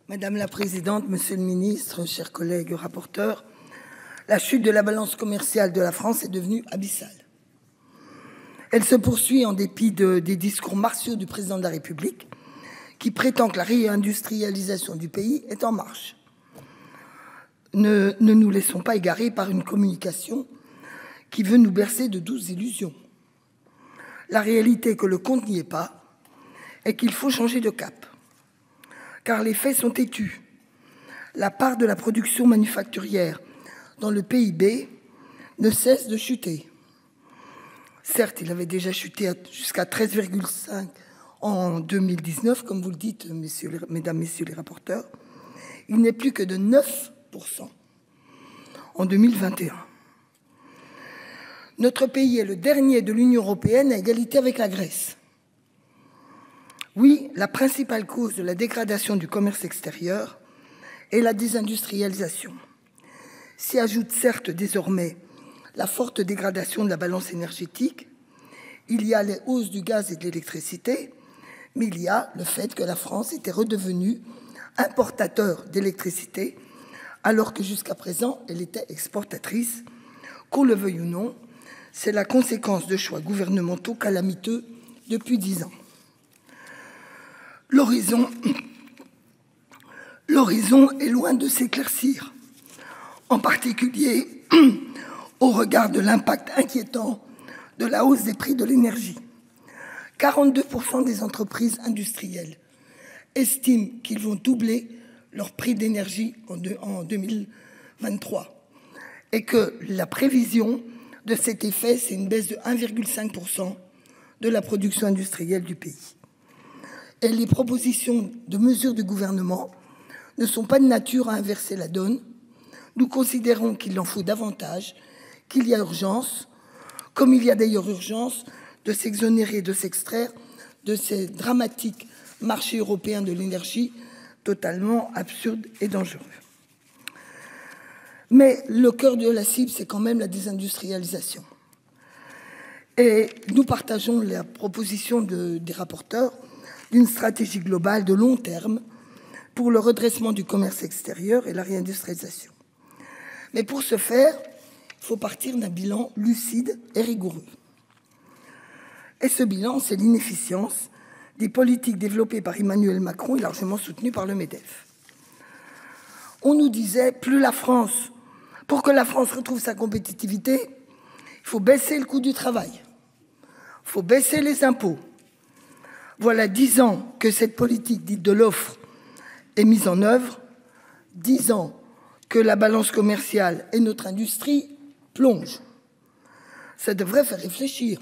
Madame la Présidente, Monsieur le Ministre, chers collègues rapporteurs, la chute de la balance commerciale de la France est devenue abyssale. Elle se poursuit en dépit des discours martiaux du président de la République qui prétend que la réindustrialisation du pays est en marche. Ne nous laissons pas égarer par une communication qui veut nous bercer de douces illusions. La réalité est que le compte n'y est pas et qu'il faut changer de cap. Car les faits sont têtus. La part de la production manufacturière dans le PIB ne cesse de chuter. Certes, il avait déjà chuté jusqu'à 13,5 en 2019, comme vous le dites, mesdames, messieurs les rapporteurs. Il n'est plus que de 9% en 2021. Notre pays est le dernier de l'Union européenne à égalité avec la Grèce. Oui, la principale cause de la dégradation du commerce extérieur est la désindustrialisation. S'y ajoute certes désormais la forte dégradation de la balance énergétique, il y a les hausses du gaz et de l'électricité, mais il y a le fait que la France était redevenue importateur d'électricité alors que jusqu'à présent elle était exportatrice. Qu'on le veuille ou non, c'est la conséquence de choix gouvernementaux calamiteux depuis 10 ans. L'horizon est loin de s'éclaircir, en particulier au regard de l'impact inquiétant de la hausse des prix de l'énergie. 42% des entreprises industrielles estiment qu'ils vont doubler leur prix d'énergie en 2023 et que la prévision de cet effet, c'est une baisse de 1,5% de la production industrielle du pays. Et les propositions de mesures du gouvernement ne sont pas de nature à inverser la donne. Nous considérons qu'il en faut davantage, qu'il y a urgence, comme il y a d'ailleurs urgence de s'exonérer, de s'extraire de ces dramatiques marchés européens de l'énergie totalement absurdes et dangereux. Mais le cœur de la cible, c'est quand même la désindustrialisation. Et nous partageons la proposition des rapporteurs d'une stratégie globale de long terme pour le redressement du commerce extérieur et la réindustrialisation. Mais pour ce faire, il faut partir d'un bilan lucide et rigoureux. Et ce bilan, c'est l'inefficience des politiques développées par Emmanuel Macron et largement soutenues par le MEDEF. On nous disait, pour que la France retrouve sa compétitivité, il faut baisser le coût du travail, il faut baisser les impôts. Voilà 10 ans que cette politique dite de l'offre est mise en œuvre, 10 ans que la balance commerciale et notre industrie plongent. Ça devrait faire réfléchir,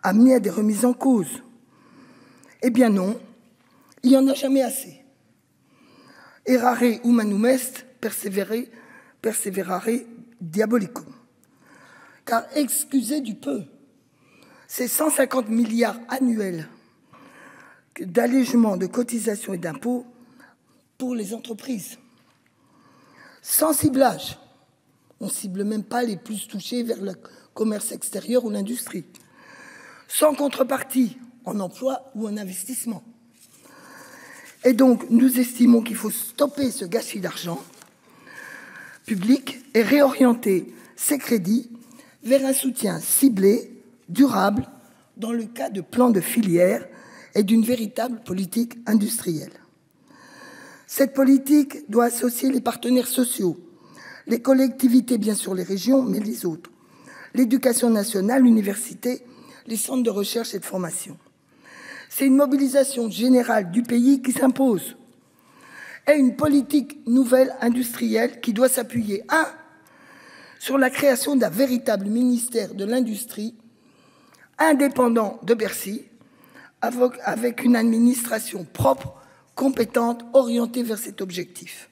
amener à des remises en cause. Eh bien non, il n'y en a jamais assez. Errare humanum est, perseverare diabolicum. Car excusez du peu, c'est 150 milliards annuels d'allègement de cotisations et d'impôts pour les entreprises. Sans ciblage. On ne cible même pas les plus touchés vers le commerce extérieur ou l'industrie. Sans contrepartie en emploi ou en investissement. Et donc, nous estimons qu'il faut stopper ce gâchis d'argent public et réorienter ces crédits vers un soutien ciblé, durable, dans le cas de plans de filière et d'une véritable politique industrielle. Cette politique doit associer les partenaires sociaux, les collectivités, bien sûr les régions, mais les autres, l'éducation nationale, l'université, les centres de recherche et de formation. C'est une mobilisation générale du pays qui s'impose et une politique nouvelle industrielle qui doit s'appuyer, sur la création d'un véritable ministère de l'industrie indépendant de Bercy, avec une administration propre, compétente, orientée vers cet objectif,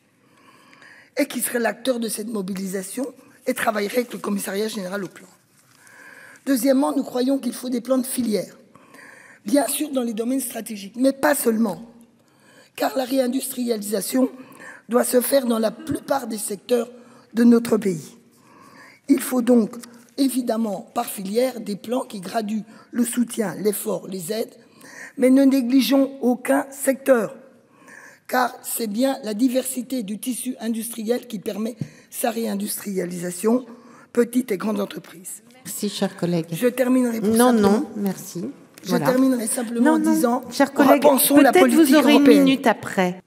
et qui serait l'acteur de cette mobilisation et travaillerait avec le commissariat général au plan. Deuxièmement, nous croyons qu'il faut des plans de filière, bien sûr dans les domaines stratégiques, mais pas seulement, car la réindustrialisation doit se faire dans la plupart des secteurs de notre pays. Il faut donc évidemment par filière des plans qui graduent le soutien, l'effort, les aides Mais ne négligeons aucun secteur, car c'est bien la diversité du tissu industriel qui permet sa réindustrialisation, petites et grandes entreprises. Merci, cher collègue. Je terminerai pour non, merci. Je terminerai simplement en disant, chers collègues, peut-être vous aurez une minute après.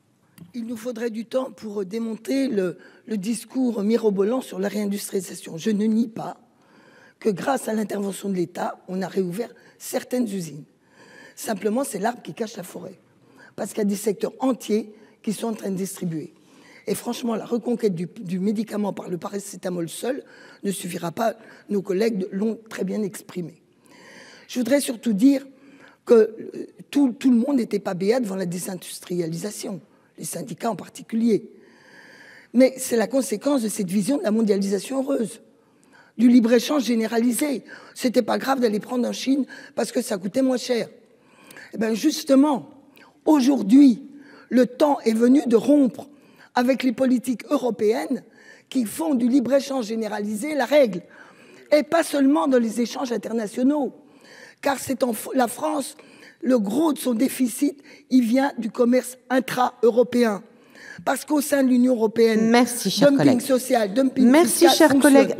Il nous faudrait du temps pour démonter le discours mirobolant sur la réindustrialisation. Je ne nie pas que grâce à l'intervention de l'État, on a réouvert certaines usines. Simplement, c'est l'arbre qui cache la forêt. Parce qu'il y a des secteurs entiers qui sont en train de distribuer. Et franchement, la reconquête du médicament par le paracétamol seul ne suffira pas. Nos collègues l'ont très bien exprimé. Je voudrais surtout dire que tout le monde n'était pas béat devant la désindustrialisation, les syndicats en particulier. Mais c'est la conséquence de cette vision de la mondialisation heureuse, du libre-échange généralisé. C'était pas grave d'aller prendre en Chine parce que ça coûtait moins cher. Eh bien justement, aujourd'hui, le temps est venu de rompre avec les politiques européennes qui font du libre-échange généralisé la règle. Et pas seulement dans les échanges internationaux. Car c'est la France, le gros de son déficit, il vient du commerce intra-européen. Parce qu'au sein de l'Union européenne, merci, cher dumping collègue. social, dumping merci, fiscal, cher collègue.